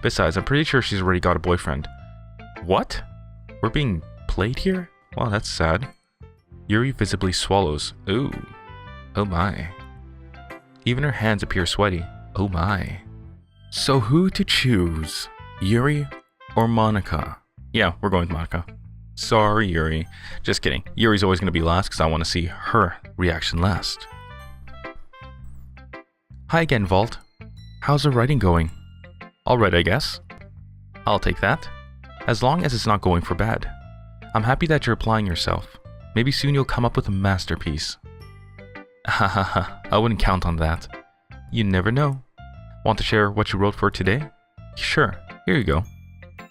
Besides, I'm pretty sure she's already got a boyfriend. What? We're being played here? Wow, that's sad. Yuri visibly swallows. Ooh. Oh my. Even her hands appear sweaty. Oh my. So who to choose? Yuri or Monika? Yeah, we're going with Monika. Sorry, Yuri. Just kidding. Yuri's always going to be last because I want to see her reaction last. Hi again, Vault. How's the writing going? Alright, I guess. I'll take that. As long as it's not going for bad. I'm happy that you're applying yourself. Maybe soon you'll come up with a masterpiece. Hahaha, I wouldn't count on that. You never know. Want to share what you wrote for today? Sure, here you go.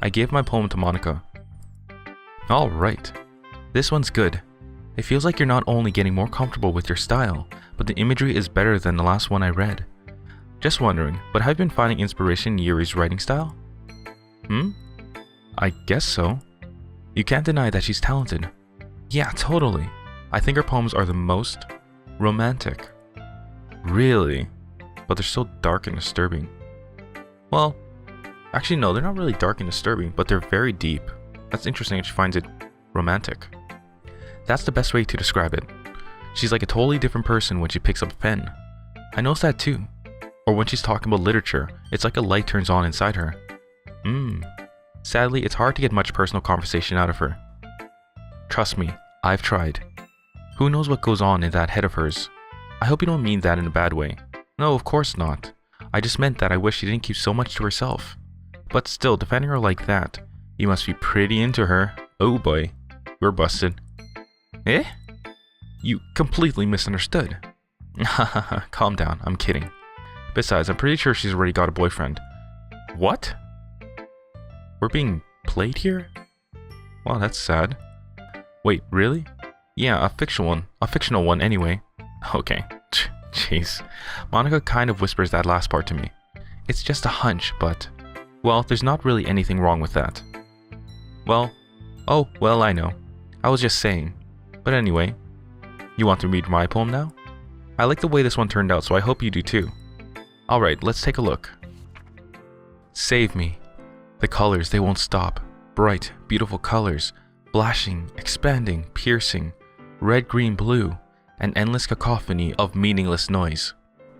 I gave my poem to Monika. Alright. This one's good. It feels like you're not only getting more comfortable with your style, but the imagery is better than the last one I read. Just wondering, but have you been finding inspiration in Yuri's writing style? I guess so. You can't deny that she's talented. Yeah, totally. I think her poems are the most romantic. Really? But they're so dark and disturbing. Well, actually no, they're not really dark and disturbing, but they're very deep. That's interesting that she finds it romantic. That's the best way to describe it. She's like a totally different person when she picks up a pen. I noticed that too. Or when she's talking about literature, it's like a light turns on inside her. Sadly, it's hard to get much personal conversation out of her. Trust me, I've tried. Who knows what goes on in that head of hers? I hope you don't mean that in a bad way. No, of course not. I just meant that I wish she didn't keep so much to herself. But still, defending her like that, you must be pretty into her. Oh boy, we're busted. Eh? You completely misunderstood. Hahaha, calm down, I'm kidding. Besides, I'm pretty sure she's already got a boyfriend. What? We're being played here? Wow, that's sad. Wait, really? Yeah, a fictional one anyway. Okay, jeez. Monika kind of whispers that last part to me. It's just a hunch, but... well, there's not really anything wrong with that. Well, I know. I was just saying. But anyway, you want to read my poem now? I like the way this one turned out, so I hope you do too. Alright, let's take a look. Save me. The colors, they won't stop. Bright, beautiful colors. Flashing, expanding, piercing. Red, green, blue. An endless cacophony of meaningless noise.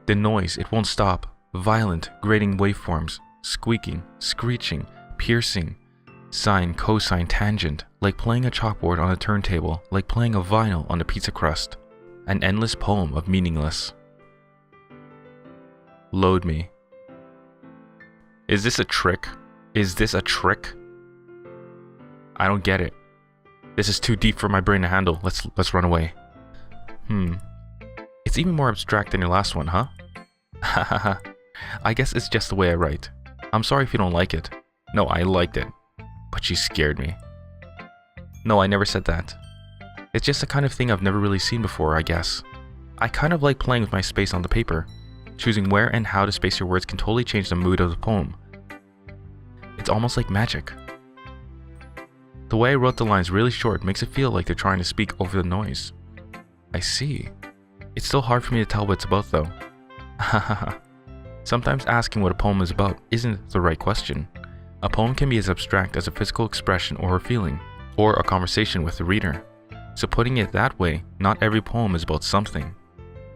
The noise, it won't stop. Violent, grating waveforms. Squeaking, screeching, piercing. Sine, cosine, tangent. Like playing a chalkboard on a turntable. Like playing a vinyl on a pizza crust. An endless poem of meaningless. Load me. Is this a trick? Is this a trick? I don't get it. This is too deep for my brain to handle. Let's run away. It's even more abstract than your last one, huh? Hahaha. I guess it's just the way I write. I'm sorry if you don't like it. No, I liked it. But she scared me. No, I never said that. It's just the kind of thing I've never really seen before, I guess. I kind of like playing with my space on the paper. Choosing where and how to space your words can totally change the mood of the poem. It's almost like magic. The way I wrote the lines really short makes it feel like they're trying to speak over the noise. I see. It's still hard for me to tell what it's about though. Hahaha. Sometimes asking what a poem is about isn't the right question. A poem can be as abstract as a physical expression or a feeling, or a conversation with the reader. So putting it that way, not every poem is about something.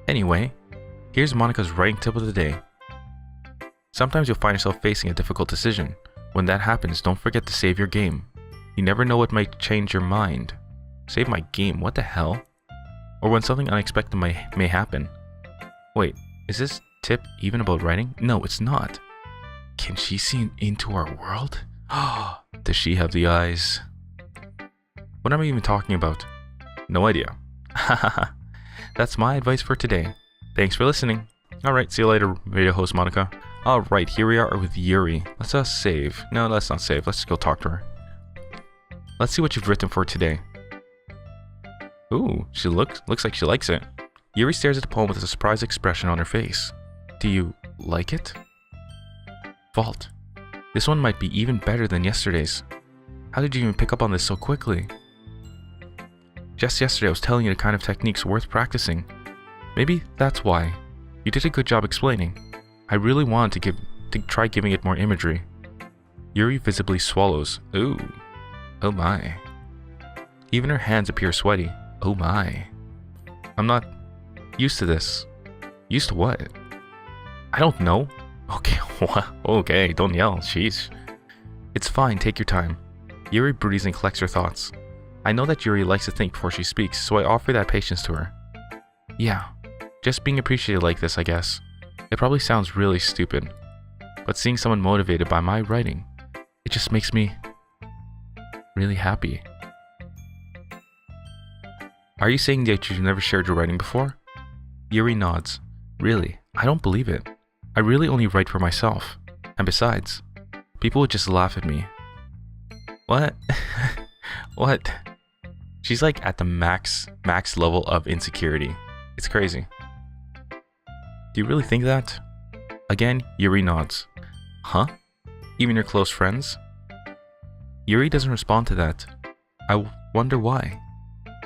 Anyway, here's Monika's writing tip of the day. Sometimes you'll find yourself facing a difficult decision. When that happens, don't forget to save your game. You never know what might change your mind. Save my game, what the hell? Or when something unexpected may happen. Wait, is this tip even about writing? No, it's not. Can she see into our world? Does she have the eyes? What am I even talking about? No idea. Hahaha. That's my advice for today. Thanks for listening. Alright, see you later, video host Monika. Alright, here we are with Yuri. Let's save. No, let's not save. Let's just go talk to her. Let's see what you've written for today. Ooh, she looks like she likes it. Yuri stares at the poem with a surprised expression on her face. Do you like it? Vault. This one might be even better than yesterday's. How did you even pick up on this so quickly? Just yesterday I was telling you the kind of techniques worth practicing. Maybe that's why. You did a good job explaining. I really wanted to try giving it more imagery. Yuri visibly swallows. Ooh. Oh my. Even her hands appear sweaty. Oh my. I'm not used to this. Used to what? I don't know. Okay, what? Okay, don't yell. Sheesh. It's fine, take your time. Yuri breathes and collects her thoughts. I know that Yuri likes to think before she speaks, so I offer that patience to her. Yeah, just being appreciated like this, I guess. It probably sounds really stupid, but seeing someone motivated by my writing, it just makes me really happy. Are you saying that you've never shared your writing before? Yuri nods. Really, I don't believe it. I really only write for myself. And besides, people would just laugh at me. What? What? She's like at the max level of insecurity. It's crazy. Do you really think that? Again, Yuri nods. Huh? Even your close friends? Yuri doesn't respond to that. I wonder why.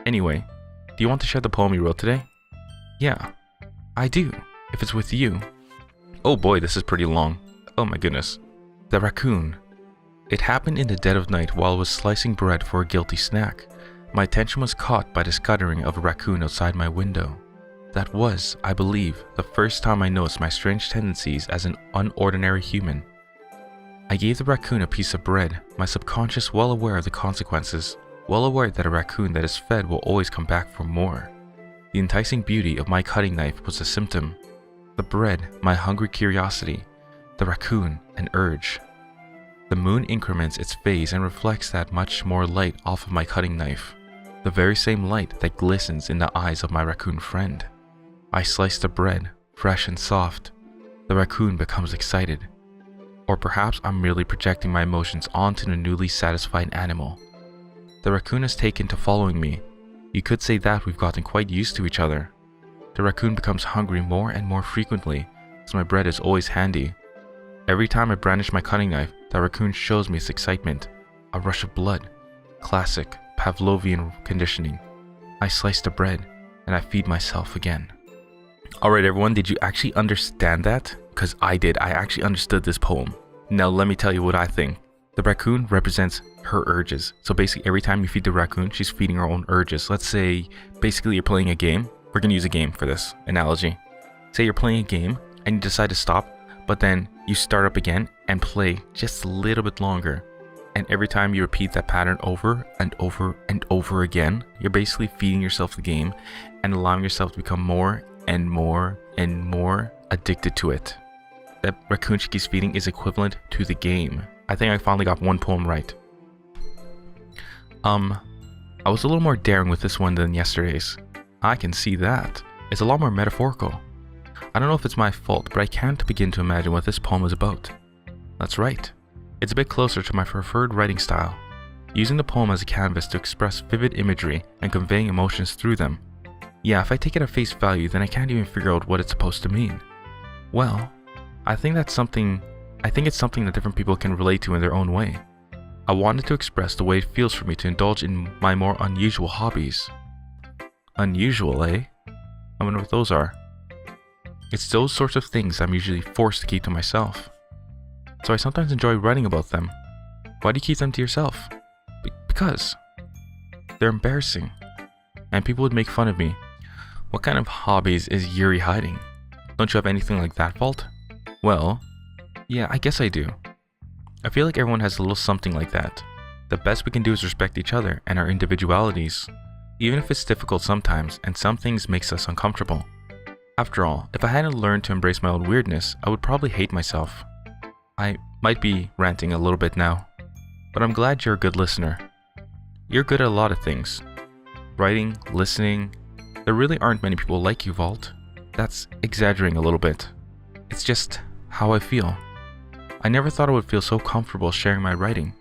Anyway, do you want to share the poem you wrote today? Yeah, I do, if it's with you. Oh boy, this is pretty long. Oh my goodness. The raccoon. It happened in the dead of night while I was slicing bread for a guilty snack. My attention was caught by the scuttering of a raccoon outside my window. That was, I believe, the first time I noticed my strange tendencies as an unordinary human. I gave the raccoon a piece of bread, my subconscious well aware of the consequences, well aware that a raccoon that is fed will always come back for more. The enticing beauty of my cutting knife was a symptom. The bread, my hungry curiosity. The raccoon, an urge. The moon increments its phase and reflects that much more light off of my cutting knife. The very same light that glistens in the eyes of my raccoon friend. I slice the bread, fresh and soft. The raccoon becomes excited. Or perhaps I'm merely projecting my emotions onto the newly satisfied animal. The raccoon has taken to following me. You could say that we've gotten quite used to each other. The raccoon becomes hungry more and more frequently, as my bread is always handy. Every time I brandish my cutting knife, the raccoon shows me its excitement. A rush of blood. Classic Pavlovian conditioning. I slice the bread, and I feed myself again. Alright everyone, did you actually understand that? Because I did. I actually understood this poem. Now let me tell you what I think. The raccoon represents her urges. So basically every time you feed the raccoon, she's feeding her own urges. Let's say basically you're playing a game. We're going to use a game for this analogy. Say you're playing a game and you decide to stop, but then you start up again and play just a little bit longer. And every time you repeat that pattern over and over and over again, you're basically feeding yourself the game and allowing yourself to become more and more and more addicted to it. That raccoon she keeps feeding is equivalent to the game. I think I finally got one poem right. I was a little more daring with this one than yesterday's. I can see that. It's a lot more metaphorical. I don't know if it's my fault, but I can't begin to imagine what this poem is about. That's right. It's a bit closer to my preferred writing style, using the poem as a canvas to express vivid imagery and conveying emotions through them. Yeah, if I take it at face value, then I can't even figure out what it's supposed to mean. Well, I think it's something that different people can relate to in their own way. I wanted to express the way it feels for me to indulge in my more unusual hobbies. Unusual, eh? I wonder what those are. It's those sorts of things I'm usually forced to keep to myself. So I sometimes enjoy writing about them. Why do you keep them to yourself? Because they're embarrassing, and people would make fun of me. What kind of hobbies is Yuri hiding? Don't you have anything like that, Vault? Well, yeah, I guess I do. I feel like everyone has a little something like that. The best we can do is respect each other and our individualities, even if it's difficult sometimes and some things makes us uncomfortable. After all, if I hadn't learned to embrace my own weirdness, I would probably hate myself. I might be ranting a little bit now, but I'm glad you're a good listener. You're good at a lot of things. Writing, listening. There really aren't many people like you, Vault. That's exaggerating a little bit. It's just how I feel. I never thought I would feel so comfortable sharing my writing,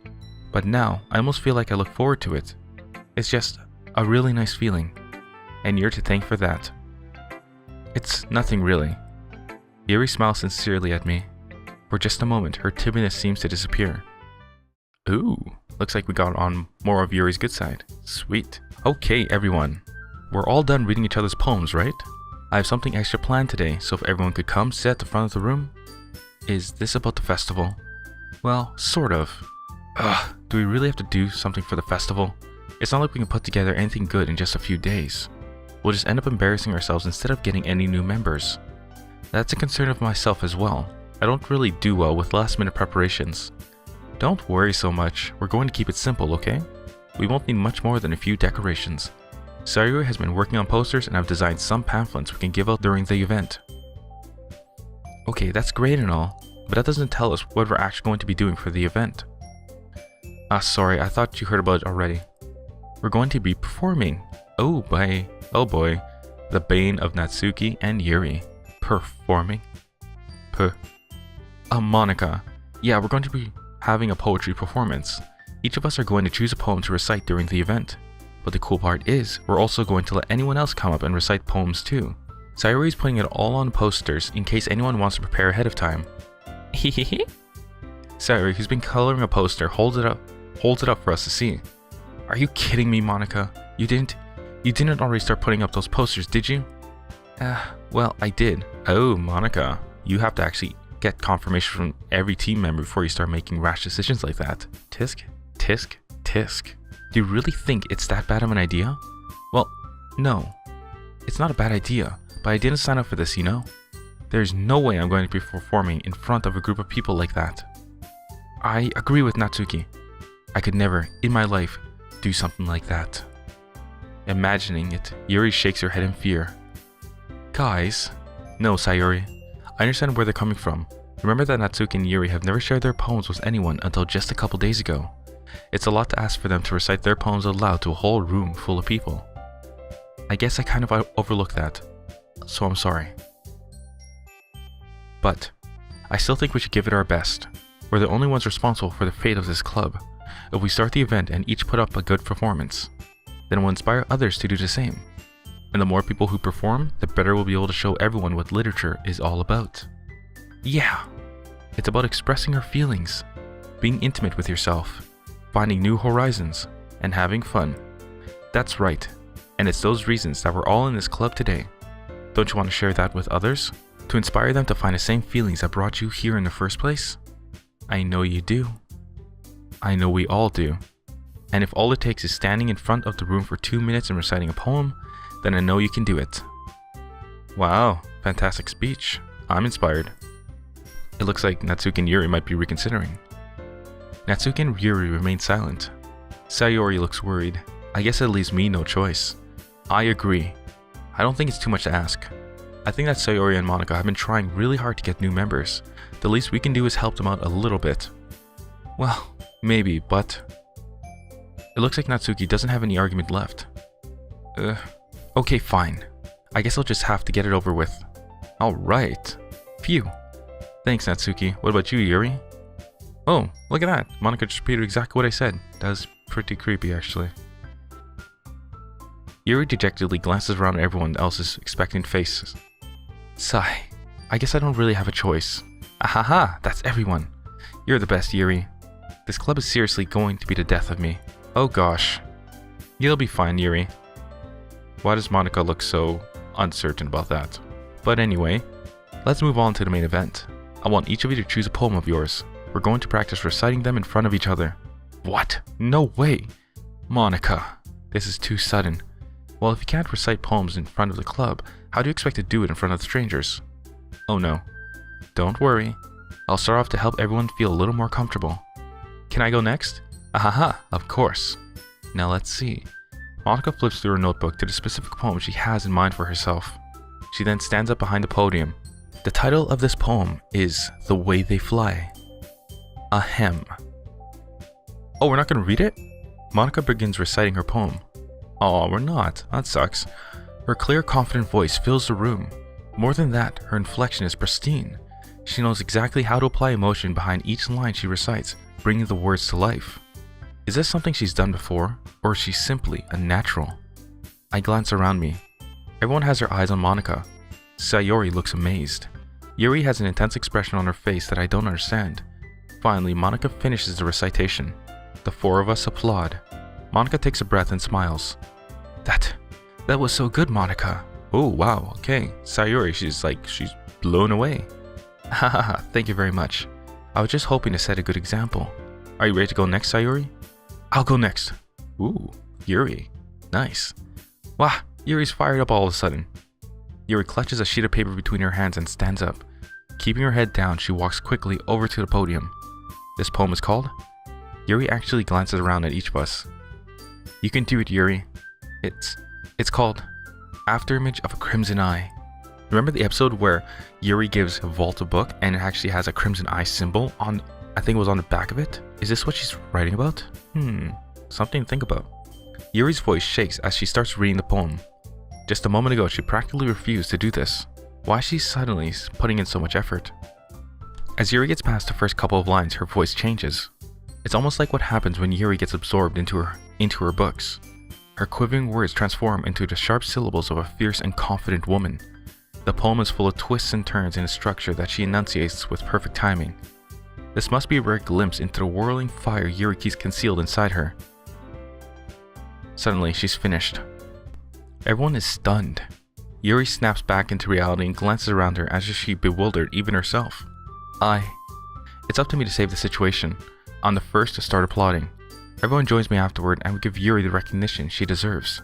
but now I almost feel like I look forward to it. It's just a really nice feeling, and you're to thank for that. It's nothing really. Yuri smiles sincerely at me. For just a moment, her timidness seems to disappear. Ooh, looks like we got on more of Yuri's good side. Sweet. Okay, everyone. We're all done reading each other's poems, right? I have something extra planned today, so if everyone could come sit at the front of the room. Is this about the festival? Well, sort of. Ugh, do we really have to do something for the festival? It's not like we can put together anything good in just a few days. We'll just end up embarrassing ourselves instead of getting any new members. That's a concern of myself as well. I don't really do well with last minute preparations. Don't worry so much, we're going to keep it simple, okay? We won't need much more than a few decorations. Sayori has been working on posters and I've designed some pamphlets we can give out during the event. Okay, that's great and all, but that doesn't tell us what we're actually going to be doing for the event. Sorry, I thought you heard about it already. We're going to be performing. Oh boy, the bane of Natsuki and Yuri. Performing? Monika. Yeah, we're going to be having a poetry performance. Each of us are going to choose a poem to recite during the event. But the cool part is, we're also going to let anyone else come up and recite poems too. Sayori is putting it all on posters in case anyone wants to prepare ahead of time. Hehehe. Sayori, who's been coloring a poster, holds it up for us to see. Are you kidding me, Monika? You didn't already start putting up those posters, did you? Well, I did. Oh, Monika, you have to actually get confirmation from every team member before you start making rash decisions like that. Tisk, tisk, tisk. Do you really think it's that bad of an idea? Well, no. It's not a bad idea, but I didn't sign up for this, you know? There's no way I'm going to be performing in front of a group of people like that. I agree with Natsuki. I could never, in my life, do something like that. Imagining it, Yuri shakes her head in fear. Guys. No, Sayori. I understand where they're coming from. Remember that Natsuki and Yuri have never shared their poems with anyone until just a couple days ago. It's a lot to ask for them to recite their poems aloud to a whole room full of people. I guess I kind of overlooked that, so I'm sorry. But I still think we should give it our best. We're the only ones responsible for the fate of this club. If we start the event and each put up a good performance, then we'll inspire others to do the same. And the more people who perform, the better we'll be able to show everyone what literature is all about. Yeah, it's about expressing our feelings, being intimate with yourself, finding new horizons, and having fun. That's right, and it's those reasons that we're all in this club today. Don't you want to share that with others? To inspire them to find the same feelings that brought you here in the first place? I know you do. I know we all do. And if all it takes is standing in front of the room for 2 minutes and reciting a poem, then I know you can do it. Wow, fantastic speech. I'm inspired. It looks like Natsuki and Yuri might be reconsidering. Natsuki and Yuri remain silent. Sayori looks worried. I guess it leaves me no choice. I agree. I don't think it's too much to ask. I think that Sayori and Monika have been trying really hard to get new members. The least we can do is help them out a little bit. Well, maybe, but... It looks like Natsuki doesn't have any argument left. Okay, fine. I guess I'll just have to get it over with. Alright. Phew. Thanks, Natsuki. What about you, Yuri? Oh, look at that. Monika just repeated exactly what I said. That was pretty creepy, actually. Yuri dejectedly glances around at everyone else's expectant faces. Sigh. I guess I don't really have a choice. Ahaha, that's everyone. You're the best, Yuri. This club is seriously going to be the death of me. Oh gosh. You'll be fine, Yuri. Why does Monika look so uncertain about that? But anyway, let's move on to the main event. I want each of you to choose a poem of yours. We're going to practice reciting them in front of each other. What? No way! Monika, this is too sudden. Well, if you can't recite poems in front of the club, how do you expect to do it in front of the strangers? Oh no. Don't worry. I'll start off to help everyone feel a little more comfortable. Can I go next? Ahaha, of course. Now let's see. Monika flips through her notebook to the specific poem she has in mind for herself. She then stands up behind the podium. The title of this poem is The Way They Fly. Ahem. Oh, we're not going to read it? Monika begins reciting her poem. Aw, we're not. That sucks. Her clear, confident voice fills the room. More than that, her inflection is pristine. She knows exactly how to apply emotion behind each line she recites, bringing the words to life. Is this something she's done before, or is she simply a natural? I glance around me. Everyone has their eyes on Monika. Sayori looks amazed. Yuri has an intense expression on her face that I don't understand. Finally, Monika finishes the recitation. The four of us applaud. Monika takes a breath and smiles. That was so good, Monika. Oh, wow, okay. Sayori, she's blown away. Hahaha, thank you very much. I was just hoping to set a good example. Are you ready to go next, Sayori? I'll go next. Ooh, Yuri. Nice. Wow, Yuri's fired up all of a sudden. Yuri clutches a sheet of paper between her hands and stands up. Keeping her head down, she walks quickly over to the podium. This poem is called? Yuri actually glances around at each of us. You can do it, Yuri. It's called Afterimage of a Crimson Eye. Remember the episode where Yuri gives Vault a book and it actually has a crimson eye symbol on, I think it was on the back of it? Is this what she's writing about? Something to think about. Yuri's voice shakes as she starts reading the poem. Just a moment ago, she practically refused to do this. Why is she suddenly putting in so much effort? As Yuri gets past the first couple of lines, her voice changes. It's almost like what happens when Yuri gets absorbed into her books. Her quivering words transform into the sharp syllables of a fierce and confident woman. The poem is full of twists and turns in a structure that she enunciates with perfect timing. This must be a rare glimpse into the whirling fire Yuri keeps concealed inside her. Suddenly, she's finished. Everyone is stunned. Yuri snaps back into reality and glances around her as if she bewildered even herself. It's up to me to save the situation. I'm the first to start applauding. Everyone joins me afterward and we give Yuri the recognition she deserves.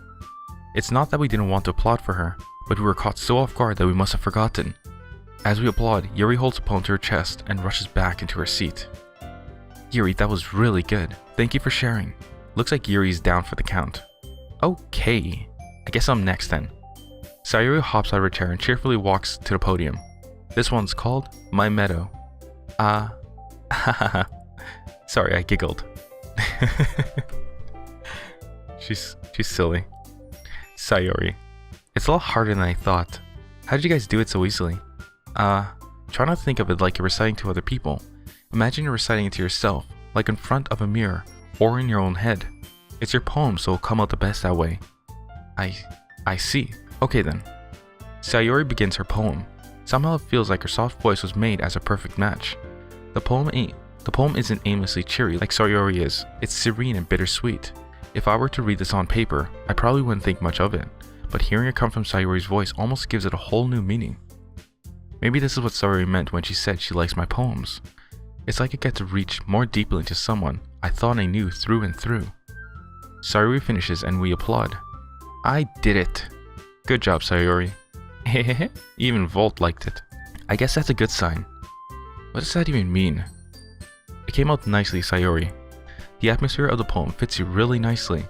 It's not that we didn't want to applaud for her, but we were caught so off guard that we must have forgotten. As we applaud, Yuri holds the poem to her chest and rushes back into her seat. Yuri, that was really good. Thank you for sharing. Looks like Yuri's down for the count. Okay, I guess I'm next then. Sayori hops out of her chair and cheerfully walks to the podium. This one's called My Meadow. Sorry, I giggled. She's silly. Sayori. It's a lot harder than I thought. How did you guys do it so easily? Try not to think of it like you're reciting to other people. Imagine you're reciting it to yourself, like in front of a mirror, or in your own head. It's your poem, so it'll come out the best that way. I see. Okay then. Sayori begins her poem. Somehow it feels like her soft voice was made as a perfect match. The poem isn't aimlessly cheery like Sayori is. It's serene and bittersweet. If I were to read this on paper, I probably wouldn't think much of it, but hearing it come from Sayori's voice almost gives it a whole new meaning. Maybe this is what Sayori meant when she said she likes my poems. It's like I get to reach more deeply into someone I thought I knew through and through. Sayori finishes and we applaud. I did it. Good job, Sayori. Even Volt liked it. I guess that's a good sign. What does that even mean? It came out nicely, Sayori. The atmosphere of the poem fits you really nicely,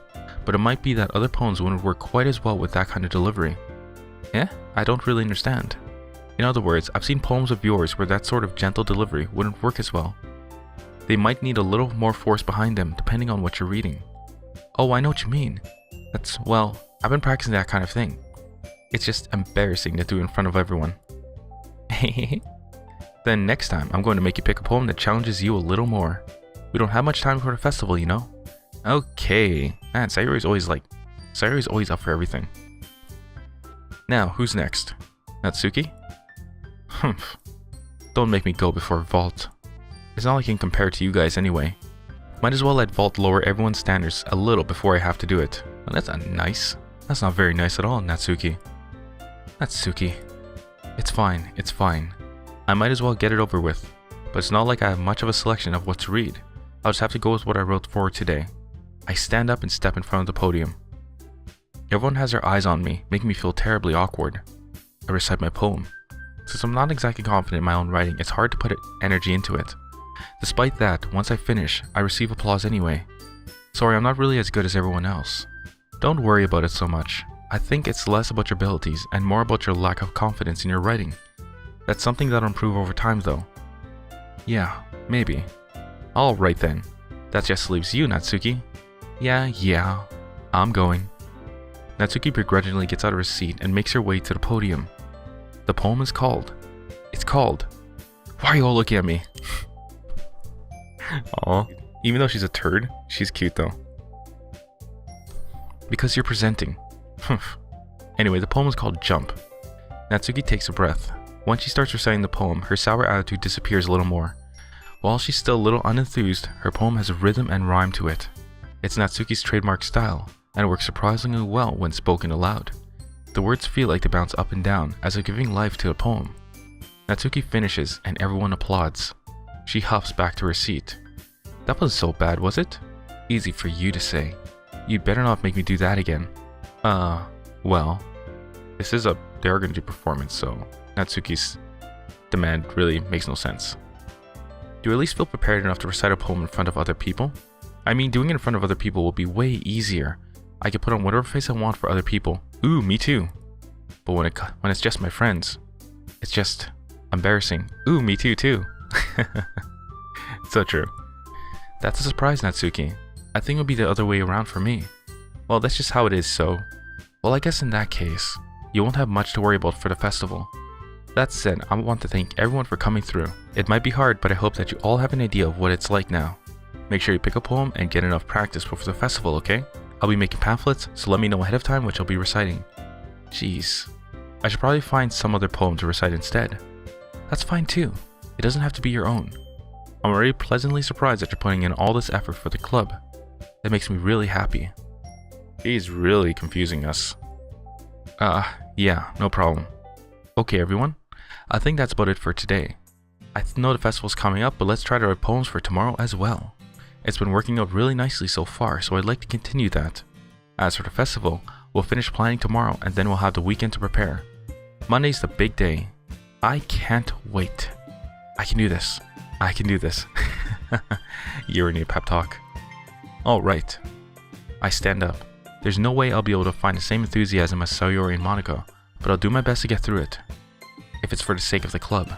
but it might be that other poems wouldn't work quite as well with that kind of delivery. I don't really understand. In other words, I've seen poems of yours where that sort of gentle delivery wouldn't work as well. They might need a little more force behind them depending on what you're reading. Oh, I know what you mean. Well, I've been practicing that kind of thing. It's just embarrassing to do in front of everyone. Then next time, I'm going to make you pick a poem that challenges you a little more. We don't have much time for the festival, you know? Okay. Man, Sayori's always up for everything. Now, who's next? Natsuki? Humph. Don't make me go before Vault. It's not like I can compare to you guys anyway. Might as well let Vault lower everyone's standards a little before I have to do it. Well, that's not nice. That's not very nice at all, Natsuki. Natsuki. It's fine. I might as well get it over with. But it's not like I have much of a selection of what to read. I'll just have to go with what I wrote for today. I stand up and step in front of the podium. Everyone has their eyes on me, making me feel terribly awkward. I recite my poem. Since I'm not exactly confident in my own writing, it's hard to put energy into it. Despite that, once I finish, I receive applause anyway. Sorry, I'm not really as good as everyone else. Don't worry about it so much. I think it's less about your abilities and more about your lack of confidence in your writing. That's something that'll improve over time though. Yeah, maybe. Alright then. That just leaves you, Natsuki. Yeah, I'm going. Natsuki begrudgingly gets out of her seat and makes her way to the podium. The poem is called. It's called. Why are you all looking at me? Aw, even though she's a turd, she's cute though. Because you're presenting. Anyway, the poem is called Jump. Natsuki takes a breath. Once she starts reciting the poem, her sour attitude disappears a little more. While she's still a little unenthused, her poem has a rhythm and rhyme to it. It's Natsuki's trademark style, and it works surprisingly well when spoken aloud. The words feel like they bounce up and down as if giving life to a poem. Natsuki finishes and everyone applauds. She hops back to her seat. That wasn't so bad, was it? Easy for you to say. You'd better not make me do that again. Well, this is a they are going to do performance, so Natsuki's demand really makes no sense. Do you at least feel prepared enough to recite a poem in front of other people? I mean, doing it in front of other people will be way easier. I can put on whatever face I want for other people. Ooh, me too. But when it's just my friends, it's just embarrassing. Ooh, me too. So true. That's a surprise, Natsuki. I think it would be the other way around for me. Well, that's just how it is, so... Well, I guess in that case, you won't have much to worry about for the festival. That said, I want to thank everyone for coming through. It might be hard, but I hope that you all have an idea of what it's like now. Make sure you pick a poem and get enough practice before the festival, okay? I'll be making pamphlets, so let me know ahead of time which I'll be reciting. Jeez. I should probably find some other poem to recite instead. That's fine too. It doesn't have to be your own. I'm already pleasantly surprised that you're putting in all this effort for the club. That makes me really happy. He's really confusing us. Yeah, no problem. Okay, everyone. I think that's about it for today. I know the festival's coming up, but let's try to write poems for tomorrow as well. It's been working out really nicely so far, so I'd like to continue that. As for the festival, we'll finish planning tomorrow and then we'll have the weekend to prepare. Monday's the big day. I can't wait. I can do this. I can do this. Yuri need a pep talk. Alright. I stand up. There's no way I'll be able to find the same enthusiasm as Sayori and Monika, but I'll do my best to get through it. If it's for the sake of the club,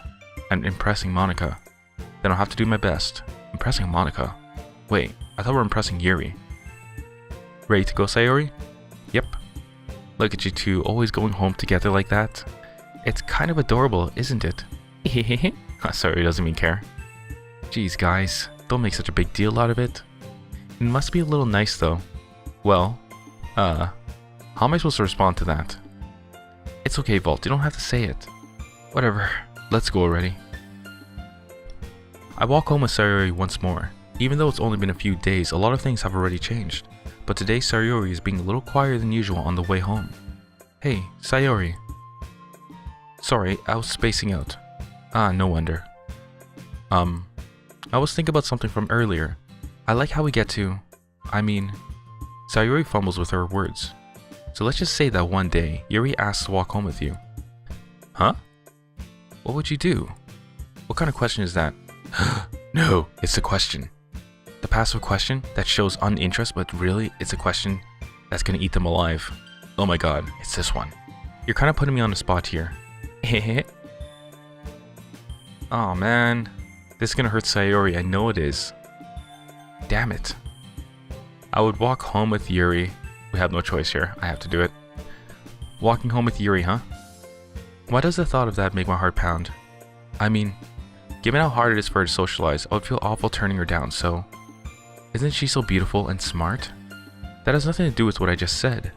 and impressing Monika, then I'll have to do my best. Impressing Monika? Wait, I thought we were impressing Yuri. Ready to go, Sayori? Yep. Look at you two always going home together like that. It's kind of adorable, isn't it? Sayori doesn't even care. Jeez guys, don't make such a big deal out of it. It must be a little nice though. Well, how am I supposed to respond to that? It's okay, Vault, you don't have to say it. Whatever, let's go already. I walk home with Sayori once more. Even though it's only been a few days, a lot of things have already changed. But today Sayori is being a little quieter than usual on the way home. Hey, Sayori. Sorry, I was spacing out. No wonder. I was thinking about something from earlier. I like how we get to... Sayori fumbles with her words. So let's just say that one day, Yuri asks to walk home with you. Huh? What would you do? What kind of question is that? No, it's a question. The passive question that shows uninterest, but really, it's a question that's gonna eat them alive. Oh my god, it's this one. You're kind of putting me on the spot here. Oh man, this is gonna hurt Sayori, I know it is. Damn it. I would walk home with Yuri. We have no choice here, I have to do it. Walking home with Yuri, huh? Why does the thought of that make my heart pound? Given how hard it is for her to socialize, I would feel awful turning her down, so... Isn't she so beautiful and smart? That has nothing to do with what I just said.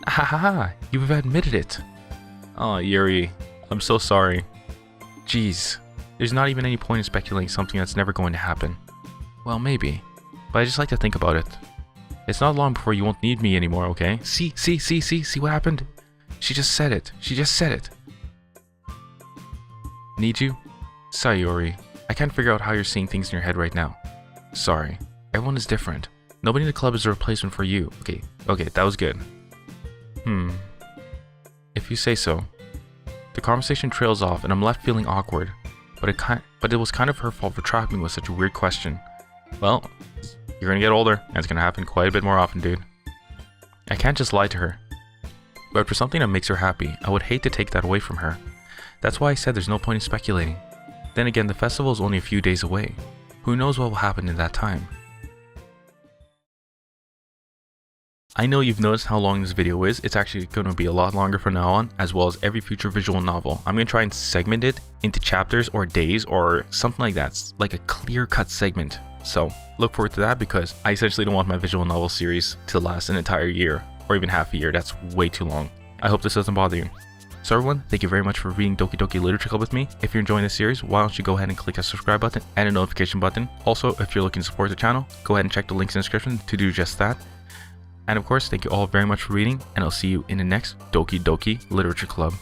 Ahaha, you've admitted it. Oh, Yuri, I'm so sorry. Jeez, there's not even any point in speculating something that's never going to happen. Well, maybe, but I just like to think about it. It's not long before you won't need me anymore, okay? See what happened? She just said it. Need you? Sayori, I can't figure out how you're seeing things in your head right now. Sorry, everyone is different. Nobody in the club is a replacement for you. Okay, that was good. If you say so. The conversation trails off and I'm left feeling awkward, but it was kind of her fault for trapping me with such a weird question. Well, you're gonna get older, and it's gonna happen quite a bit more often, dude. I can't just lie to her. But for something that makes her happy, I would hate to take that away from her. That's why I said there's no point in speculating. Then again, the festival is only a few days away. Who knows what will happen in that time? I know you've noticed how long this video is. It's actually going to be a lot longer from now on, as well as every future visual novel. I'm going to try and segment it into chapters or days or something like that. It's like a clear-cut segment. So look forward to that because I essentially don't want my visual novel series to last an entire year or even half a year. That's way too long. I hope this doesn't bother you. So everyone, thank you very much for reading Doki Doki Literature Club with me. If you're enjoying this series, why don't you go ahead and click that subscribe button and a notification button. Also, if you're looking to support the channel, go ahead and check the links in the description to do just that. And of course, thank you all very much for reading, and I'll see you in the next Doki Doki Literature Club.